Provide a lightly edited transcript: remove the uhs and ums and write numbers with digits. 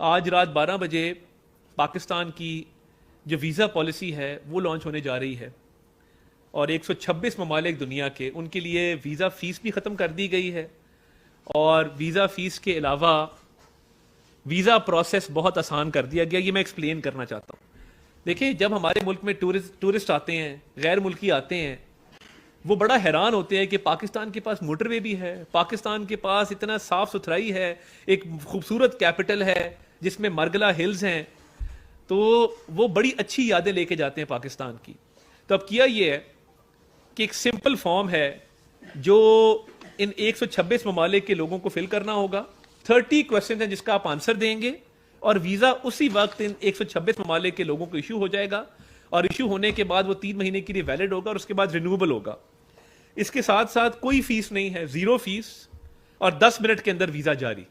आज रात 12 बजे पाकिस्तान की जो वीज़ा पॉलिसी है वो लॉन्च होने जा रही है और 126 ममालिक दुनिया के उनके लिए वीज़ा फ़ीस भी ख़त्म कर दी गई है और वीज़ा फ़ीस के अलावा वीज़ा प्रोसेस बहुत आसान कर दिया गया। ये मैं एक्सप्लेन करना चाहता हूँ। देखिए, जब हमारे मुल्क में टूरिस्ट आते हैं, गैर मुल्की आते हैं, वो बड़ा हैरान होते हैं कि पाकिस्तान के पास मोटरवे भी है, पाकिस्तान के पास इतना साफ सुथराई है, एक खूबसूरत कैपिटल है जिसमें मरगला हिल्स हैं, तो वो बड़ी अच्छी यादें लेके जाते हैं पाकिस्तान की। तो अब किया ये है कि एक सिंपल फॉर्म है जो इन 126 ममालिक के लोगों को फिल करना होगा। 30 क्वेश्चन हैं जिसका आप आंसर देंगे और वीज़ा उसी वक्त इन 126 ममालिक के लोगों को इशू हो जाएगा और इशू होने के बाद वो 3 महीने के लिए वैलिड होगा और उसके बाद रिन्यूएबल होगा। इसके साथ साथ कोई फीस नहीं है, 0 फीस और 10 मिनट के अंदर वीज़ा जारी।